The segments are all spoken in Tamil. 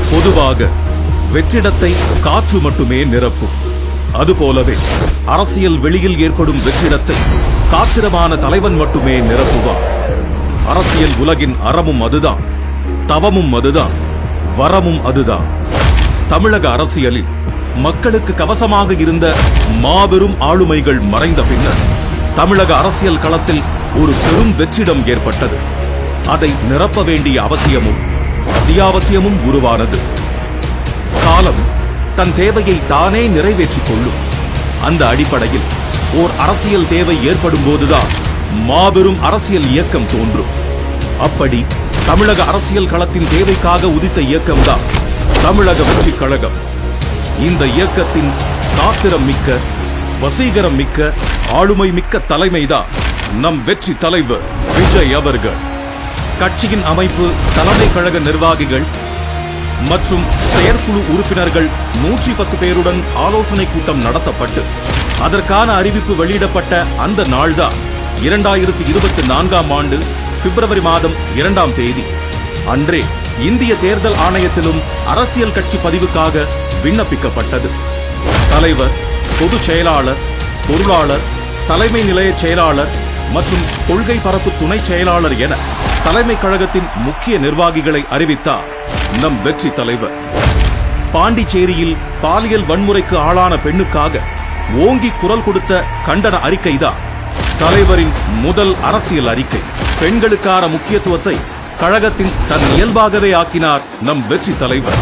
பொதுவாக வெற்றிடத்தை காற்று மட்டுமே நிரப்பும். அதுபோலவே அரசியல் வெளியில் ஏற்படும் வெற்றிடத்தை காத்திரமான தலைவன் மட்டுமே நிரப்புவார். அரசியல் உலகின் அறமும் அதுதான், தவமும் அதுதான், வரமும் அதுதான். தமிழக அரசியலில் மக்களுக்கு கவசமாக இருந்த மாபெரும் ஆளுமைகள் மறைந்த பின்னர் தமிழக அரசியல் களத்தில் ஒரு பெரும் வெற்றிடம் ஏற்பட்டது. அதை நிரப்ப வேண்டிய அவசியமும் அத்தியாவசியமும் உருவானது. காலம் தன் தேவையை தானே நிறைவேற்றிக் கொள்ளும். அந்த அடிப்படையில் ஓர் அரசியல் தேவை ஏற்படும் போதுதான் மாபெரும் அரசியல் இயக்கம் தோன்றும். அப்படி தமிழக அரசியல் களத்தின் தேவைக்காக உதித்த இயக்கம்தான் தமிழக வெற்றிக் கழகம். இந்த இயக்கத்தின் காத்திரம் மிக்க, வசீகரம் மிக்க, ஆளுமை மிக்க தலைமைதான் நம் வெற்றி தலைவர் விஜய் அவர்கள். கட்சியின் அமைப்பு, தலைமை கழக நிர்வாகிகள் மற்றும் செயற்குழு உறுப்பினர்கள் 110 பேருடன் ஆலோசனை கூட்டம் நடத்தப்பட்டு அதற்கான அறிவிப்பு வெளியிடப்பட்ட அந்த நாள்தான் 2024ஆம் ஆண்டு பிப்ரவரி மாதம் 2ஆம் தேதி. அன்றே இந்திய தேர்தல் ஆணையத்திலும் அரசியல் கட்சி பதிவுக்காக விண்ணப்பிக்கப்பட்டது. தலைவர், பொதுச் செயலாளர், பொருளாளர், தலைமை நிலைய செயலாளர் மற்றும் கொள்கை பரப்பு துணை செயலாளர் என தலைமை கழகத்தின் முக்கிய நிர்வாகிகளை அறிவித்தார் நம் வெற்றி தலைவர். பாண்டிச்சேரியில் பாலியல் வன்முறைக்கு ஆளான பெண்ணுக்காக ஓங்கி குரல் கொடுத்த கண்டன அறிக்கைதான் தலைவரின் முதல் அரசியல் அறிக்கை. பெண்களுக்கான முக்கியத்துவத்தை கழகத்தின் தன் இயல்பாகவே ஆக்கினார் நம் வெற்றி தலைவர்.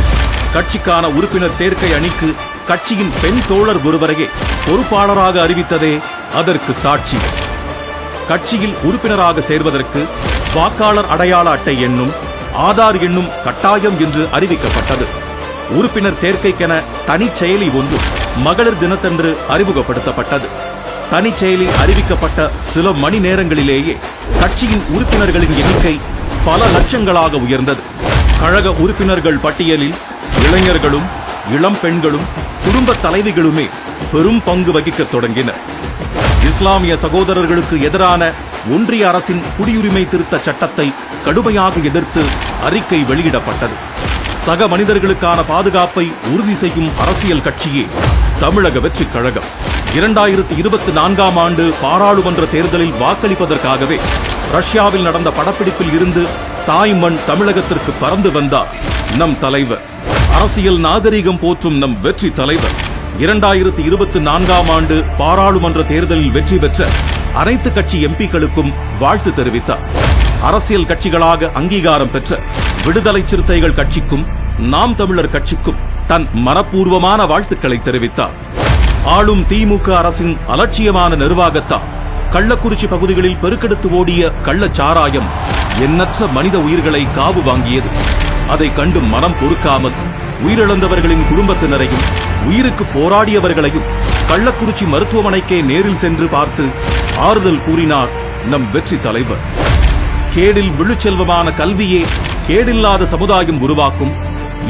கட்சிக்கான உறுப்பினர் சேர்க்கை அணிக்கு கட்சியின் பெண் தோழர் ஒருவரையே பொறுப்பாளராக அறிவித்ததே அதற்கு சாட்சி. கட்சியில் உறுப்பினராக சேர்வதற்கு வாக்காளர் அடையாள அட்டை எண்ணும் ஆதார் எண்ணும் கட்டாயம் என்று அறிவிக்கப்பட்டது. உறுப்பினர் சேர்க்கைக்கென தனி செயலி ஒன்று மகளிர் தினத்தன்று அறிமுகப்படுத்தப்பட்டது. தனி செயலி அறிவிக்கப்பட்ட சில மணி நேரங்களிலேயே கட்சியின் உறுப்பினர்களின் எண்ணிக்கை பல லட்சங்களாக உயர்ந்தது. கழக உறுப்பினர்கள் பட்டியலில் இளைஞர்களும் இளம் பெண்களும் குடும்ப தலைவிகளுமே பெரும் பங்கு வகிக்க தொடங்கினர். இஸ்லாமிய சகோதரர்களுக்கு எதிரான ஒன்றிய அரசின் குடியுரிமை திருத்த சட்டத்தை கடுமையாக எதிர்த்து அறிக்கை வெளியிடப்பட்டது. சக மனிதர்களுக்கான பாதுகாப்பை உறுதி செய்யும் அரசியல் கட்சியே தமிழக வெற்றிக் கழகம். 2024ஆம் ஆண்டு பாராளுமன்ற தேர்தலில் வாக்களிப்பதற்காகவே ரஷ்யாவில் நடந்த படப்பிடிப்பில் இருந்து தாய் மண் தமிழகத்திற்கு பறந்து வந்தார் நம் தலைவர். அரசியல் நாகரிகம் போற்றும் நம் வெற்றி தலைவர் 2024ஆம் ஆண்டு பாராளுமன்ற தேர்தலில் வெற்றி பெற்ற அனைத்து கட்சி எம்பிக்களுக்கும் வாழ்த்து தெரிவித்தார். அரசியல் கட்சிகளாக அங்கீகாரம் பெற்ற விடுதலை சிறுத்தைகள் கட்சிக்கும் நாம் தமிழர் கட்சிக்கும் தன் மனப்பூர்வமான வாழ்த்துக்களை தெரிவித்தார். ஆளும் திமுக அரசின் அலட்சியமான நிர்வாகத்தால் கள்ளக்குறிச்சி பகுதிகளில் பெருக்கெடுத்து ஓடிய கள்ளச்சாராயம் எண்ணற்ற மனித உயிர்களை காவு வாங்கியது. அதை கண்டு மனம் பொறுக்காமல் உயிரிழந்தவர்களின் குடும்பத்தினரையும் உயிருக்கு போராடியவர்களையும் கள்ளக்குறிச்சி மருத்துவமனைக்கே நேரில் சென்று பார்த்து ஆறுதல் கூறினார் நம் வெற்றி தலைவர். கேடில் விழுச்செல்வமான கல்வியே கேடில்லாத சமுதாயம் உருவாக்கும்.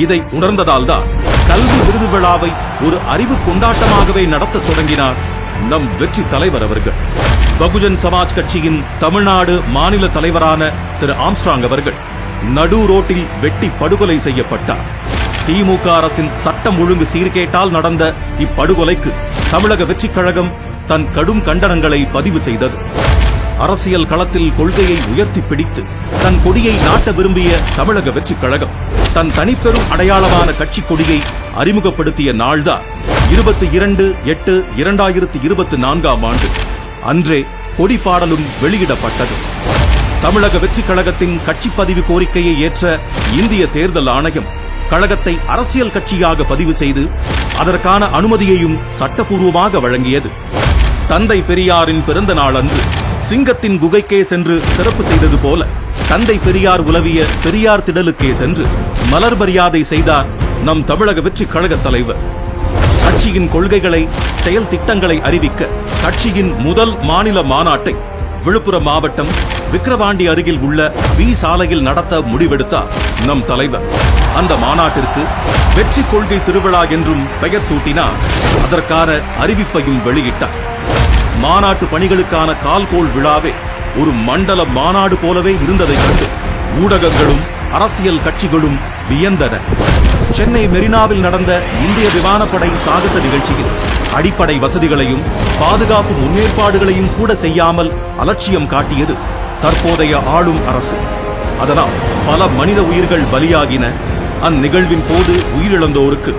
இதை உணர்ந்ததால்தான் கல்வி விருது விழாவை ஒரு அறிவு கொண்டாட்டமாகவே நடத்த தொடங்கினார் நம் வெற்றி தலைவர் அவர்கள். பகுஜன் சமாஜ் கட்சியின் தமிழ்நாடு மாநில தலைவரான திரு ஆம்ஸ்ட்ராங் அவர்கள் நடு ரோட்டில் வெட்டி படுகொலை செய்யப்பட்டார். திமுக அரசின் சட்டம் ஒழுங்கு சீர்கேட்டால் நடந்த இப்படுகொலைக்கு தமிழக வெற்றிக் கழகம் தன் கடும் கண்டனங்களை பதிவு செய்தது. அரசியல் களத்தில் கொள்கையை உயர்த்தி பிடித்து தன் கொடியை நாட்ட விரும்பிய தமிழக வெற்றிக் கழகம் தன் தனிப்பெரும் அடையாளமான கட்சி கொடியை அறிமுகப்படுத்திய நாள்தான் 22/8/2024ஆம் ஆண்டு. அன்றே கொடி பாடலும் வெளியிடப்பட்டது. தமிழக வெற்றிக் கழகத்தின் கட்சி பதிவு கோரிக்கையை ஏற்ற இந்திய தேர்தல் ஆணையம் கழகத்தை அரசியல் கட்சியாக பதிவு செய்து அதற்கான அனுமதியையும் சட்டப்பூர்வமாக வழங்கியது. தந்தை பெரியாரின் பிறந்த நாள் அன்று சிங்கத்தின் குகைக்கே சென்று சிறப்பு செய்தது போல தந்தை பெரியார் உலவிய பெரியார் திடலுக்கே சென்று மலர் மரியாதை செய்தார் நம் தமிழக வெற்றிக் கழக தலைவர். கட்சியின் கொள்கைகளை, செயல் திட்டங்களை அறிவிக்க கட்சியின் முதல் மாநில மாநாட்டை விழுப்புரம் மாவட்டம் விக்கிரவாண்டி அருகில் உள்ள வி சாலையில் நடத்த முடிவெடுத்தார் நம் தலைவர். அந்த மாநாட்டிற்கு வெற்றி கொள்கை திருவிழா என்றும் பெயர் சூட்டினார். அதற்கான அறிவிப்பையும் வெளியிட்டார். மாநாட்டு பணிகளுக்கான கால்கோள் விழாவே ஒரு மண்டல மாநாடு போலவே இருந்ததை கண்டு ஊடகங்களும் அரசியல் கட்சிகளும் வியந்தன. சென்னை மெரினாவில் நடந்த இந்திய விமானப்படை சாகச நிகழ்ச்சியில் அடிப்படை வசதிகளையும் பாதுகாப்பு முன்னேற்பாடுகளையும் கூட செய்யாமல் அலட்சியம் காட்டியது தற்போதைய ஆளும் அரசு. அதனால் பல மனித உயிர்கள் பலியாகின. அந்நிகழ்வின் போது உயிரிழந்தோருக்கு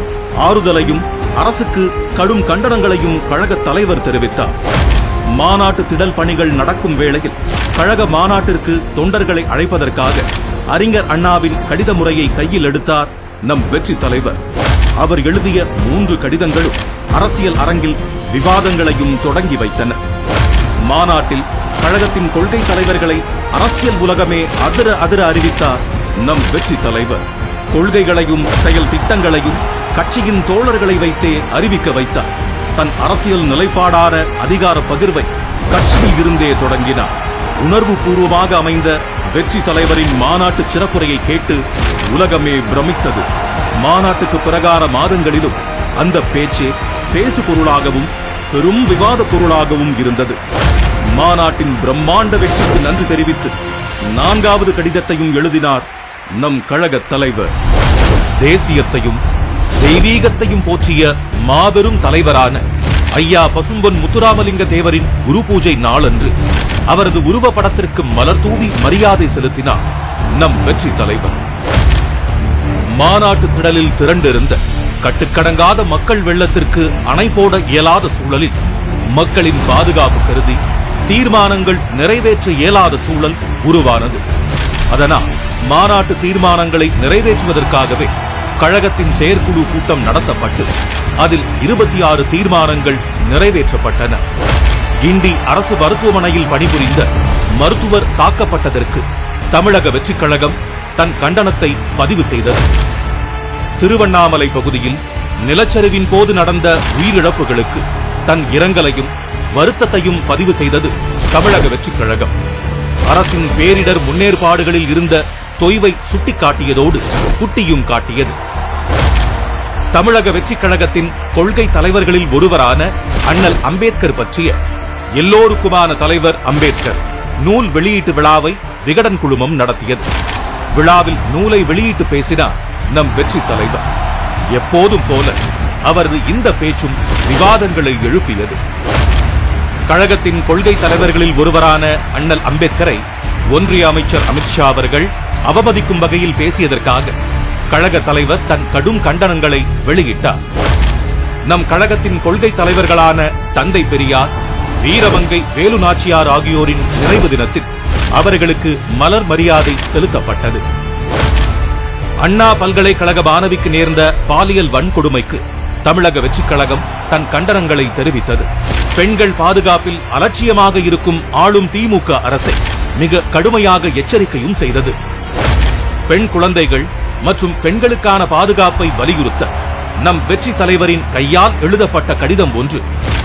ஆறுதலையும் அரசுக்கு கடும் கண்டனங்களையும் கழக தலைவர் தெரிவித்தார். மாநாட்டு திடல் பணிகள் நடக்கும் வேளையில் கழக மாநாட்டிற்கு தொண்டர்களை அழைப்பதற்காக அறிஞர் அண்ணாவின் கடித முறையை கையில் எடுத்தார் நம் வெற்றி தலைவர். அவர் எழுதிய 3 கடிதங்களும் அரசியல் அரங்கில் விவாதங்களையும் தொடங்கி வைத்தன. மாநாட்டில் கழகத்தின் கொள்கை தலைவர்களை அரசியல் உலகமே அதிர அறிவித்தார் நம் வெற்றி தலைவர். கொள்கைகளையும் செயல் திட்டங்களையும் கட்சியின் தோழர்களை வைத்தே அறிவிக்க வைத்தார். தன் அரசியல் நிலைப்பாடான அதிகார பகிர்வை கட்சியில் இருந்தே தொடங்கினார். உணர்வு பூர்வமாக அமைந்த வெற்றி தலைவரின் மாநாட்டு சிறப்புரையை கேட்டு உலகமே பிரமித்தது. மாநாட்டுக்கு பிறகான மாதங்களிலும் அந்த பேச்சே பேசு பொருளாகவும் பெரும் விவாத பொருளாகவும் இருந்தது. மாநாட்டின் பிரம்மாண்ட வெற்றிக்கு நன்றி தெரிவித்து 4வது கடிதத்தையும் எழுதினார் நம் கழக தலைவர். தேசியத்தையும் தெய்வீகத்தையும் போற்றிய மாபெரும் தலைவரான ஐயா பசும்பொன் முத்துராமலிங்க தேவரின் குரு பூஜை நாளன்று அவரது உருவப்படத்திற்கு மலர் தூவி மரியாதை செலுத்தினார் நம் வெற்றி தலைவர். மாநாட்டு திடலில் திரண்டிருந்த கட்டுக்கடங்காத மக்கள் வெள்ளத்திற்கு அணை போட இயலாத சூழலில் மக்களின் பாதுகாப்பு கருதி தீர்மானங்கள் நிறைவேற்ற இயலாத சூழல் உருவானது. அதனால் மாநாட்டு தீர்மானங்களை நிறைவேற்றுவதற்காகவே கழகத்தின் செயற்குழு கூட்டம் நடத்தப்பட்டு அதில் 26 தீர்மானங்கள் நிறைவேற்றப்பட்டன. கிண்டி அரசு மருத்துவமனையில் பணிபுரிந்த மருத்துவர் தாக்கப்பட்டதற்கு தமிழக வெற்றிக் கழகம் தன் கண்டனத்தை பதிவு செய்தது. திருவண்ணாமலை பகுதியில் நிலச்சரிவின் போது நடந்த உயிரிழப்புகளுக்கு தன் இரங்கலையும் வருத்தத்தையும் பதிவு செய்தது தமிழக வெற்றிக் கழகம். அரசின் பேரிடர் முன்னேற்பாடுகளில் இருந்த தொய்வை சுட்டிக்காட்டியதோடு குட்டியும் காட்டியது. தமிழக வெற்றிக் கழகத்தின் கொள்கை தலைவர்களில் ஒருவரான அண்ணல் அம்பேத்கர் பற்றிய எல்லோருக்குமான தலைவர் அம்பேத்கர் நூல் வெளியீட்டு விழாவை விகடன் குழுமம் நடத்தியது. விழாவில் நூலை வெளியிட்டு பேசினார் நம் வெற்றி தலைவர். எப்போதும் போல அவரது இந்த பேச்சும் விவாதங்களை எழுப்பியது. கழகத்தின் கொள்கை தலைவர்களில் ஒருவரான அண்ணல் அம்பேத்கரை ஒன்றிய அமைச்சர் அமித்ஷா அவர்கள் அவமதிக்கும் வகையில் பேசியதற்காக கழக தலைவர் தன் கடும் கண்டனங்களை வெளியிட்டார். நம் கழகத்தின் கொள்கை தலைவர்களான தந்தை பெரியார், வீரமங்கை வேலு நாச்சியார் ஆகியோரின் நினைவு தினத்தில் அவர்களுக்கு மலர் மரியாதை செலுத்தப்பட்டது. அண்ணா பல்கலைக்கழக மாணவிக்கு நேர்ந்த பாலியல் வன்கொடுமைக்கு தமிழக வெற்றிக் கழகம் தன் கண்டனங்களை தெரிவித்தது. பெண்கள் பாதுகாப்பில் அலட்சியமாக இருக்கும் ஆளும் திமுக அரசை மிக கடுமையாக எச்சரிக்கையும் செய்தது. பெண் குழந்தைகள் மற்றும் பெண்களுக்கான பாதுகாப்பை வலியுறுத்த நம் வெற்றி தலைவரின் கையால் எழுதப்பட்ட கடிதம் ஒன்று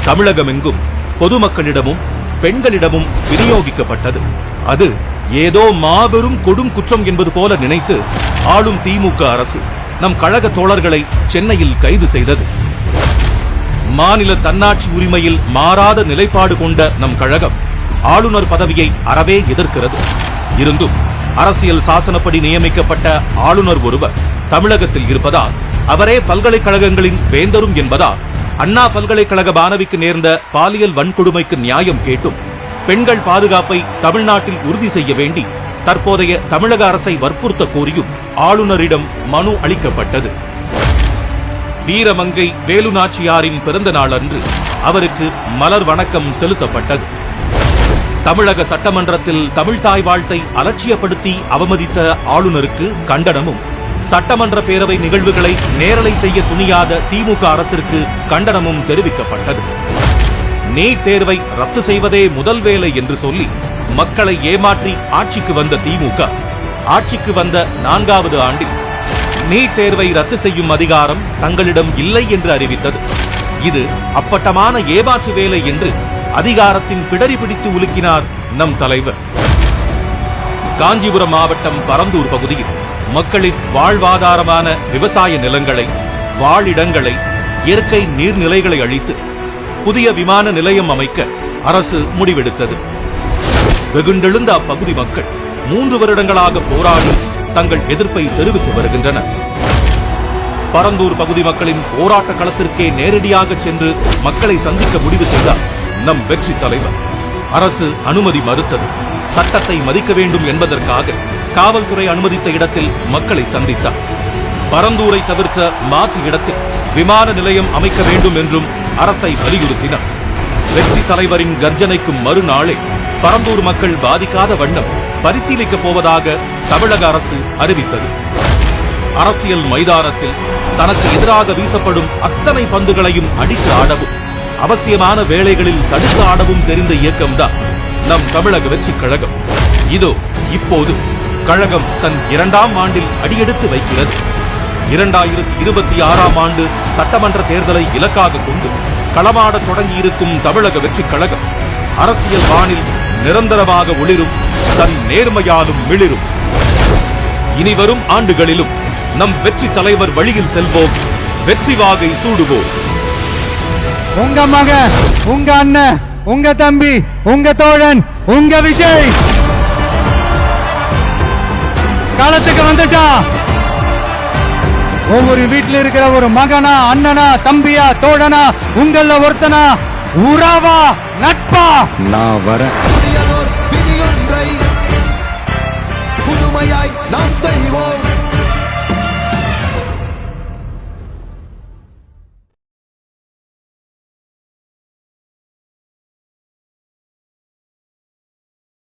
தமிழகமெங்கும் பொதுமக்களிடமும் பெண்களிடமும் விநியோகிக்கப்பட்டது. அது ஏதோ மாபெரும் கொடும் குற்றம் என்பது போல நினைத்து ஆளும் திமுக அரசு நம் கழக தோழர்களை சென்னையில் கைது செய்தது. மாநில தன்னாட்சி உரிமையில் மாறாத நிலைப்பாடு கொண்ட நம் கழகம் ஆளுநர் பதவியை அறவே எதிர்க்கிறது. இருந்தும் அரசியல் சாசனப்படி நியமிக்கப்பட்ட ஆளுநர் ஒருவர் தமிழகத்தில் இருப்பதால் அவரே பல்கலைக்கழகங்களின் வேந்தரும் என்பதால் அண்ணா பல்கலைக்கழக மாணவிக்கு நேர்ந்த பாலியல் வன்கொடுமைக்கு நியாயம் கேட்டும் பெண்கள் பாதுகாப்பை தமிழ்நாட்டில் உறுதி செய்ய வேண்டி தற்போதைய தமிழக அரசை வற்புறுத்த கோரியும் ஆளுநரிடம் மனு அளிக்கப்பட்டது. வீரமங்கை வேலு நாச்சியாரின் பிறந்த நாள் அன்று அவருக்கு மலர் வணக்கம் செலுத்தப்பட்டது. தமிழக சட்டமன்றத்தில் தமிழ்தாய் வாழ்த்தை அலட்சியப்படுத்தி அவமதித்த ஆளுநருக்கு கண்டனமும், சட்டமன்ற பேரவை நிகழ்வுகளை நேரலை செய்ய துணியாத திமுக அரசிற்கு கண்டனமும் தெரிவிக்கப்பட்டது. நீட் தேர்வை ரத்து செய்வதே முதல் வேலை என்று சொல்லி மக்களை ஏமாற்றி ஆட்சிக்கு வந்த திமுக ஆட்சிக்கு வந்த 4வது ஆண்டில் நீட் தேர்வை ரத்து செய்யும் அதிகாரம் தங்களிடம் இல்லை என்று அறிவித்தது. இது அப்பட்டமான ஏமாற்று வேலை என்று அதிகாரத்தின் பிடரி பிடித்து உலுக்கினார் நம் தலைவர். காஞ்சிபுரம் மாவட்டம் பரந்தூர் பகுதியில் மக்களின் வாழ்வாதாரமான விவசாய நிலங்களை, வாழிடங்களை, இயற்கை நீர்நிலைகளை அழித்து புதிய விமான நிலையம் அமைக்க அரசு முடிவெடுத்தது. வெகுண்டெழுந்த அப்பகுதி மக்கள் 3 வருடங்களாக போராடி தங்கள் எதிர்ப்பை தெரிவித்து வருகின்றனர். பரந்தூர் பகுதி மக்களின் போராட்ட களத்திற்கே நேரடியாக சென்று மக்களை சந்திக்க முடிவு செய்தார் நம் வெற்றி தலைவர். அரசு அனுமதி மறுத்தது. சட்டத்தை மதிக்க வேண்டும் என்பதற்காக காவல்துறை அனுமதித்த இடத்தில் மக்களை சந்தித்தார். பரந்தூரை தவிர்த்த மாற்று இடத்தில் விமான நிலையம் அமைக்க வேண்டும் என்றும் அரசை வலியுறுத்தினார். வெற்றி தலைவரின் கர்ஜனைக்கும் மறுநாளே பரந்தூர் மக்கள் பாதிக்காத வண்ணம் பரிசீலிக்கப் போவதாக தமிழக அரசு அறிவித்தது. அரசியல் மைதானத்தில் தனக்கு எதிராக வீசப்படும் அத்தனை பந்துகளையும் அடித்து ஆடவும் அவசியமான வேளைகளில் தடுத்து ஆடவும் தெரிந்த இயக்கம்தான் நம் தமிழக வெற்றி கழகம். இதோ இப்போது கழகம் தன் 2ஆம் ஆண்டில் அடியெடுத்து வைக்கிறது. 2026ஆம் ஆண்டு சட்டமன்ற தேர்தலை இலக்காக கொண்டு களமாட தொடங்கியிருக்கும் தமிழக வெற்றி கழகம் அரசியல் வானில் நிரந்தரமாக ஒளிரும், தன் நேர்மையாலும் மிளிரும். இனிவரும் ஆண்டுகளிலும் நம் வெற்றி தலைவர் வழியில் செல்வோம், வெற்றி வாகை சூடுவோம். உங்க மகன், உங்க அண்ணன், உங்க தம்பி, உங்க தோழன், உங்க விஜய் களத்துக்கு வந்துட்டா. ஒவ்வொரு வீட்டில் இருக்கிற ஒரு மகனா, அண்ணனா, தம்பியா, தோழனா, உங்கள ஒருத்தனா, உறவா, நட்பா, நான் வரேன். புதுமையாய் நாம் செய்வோம்.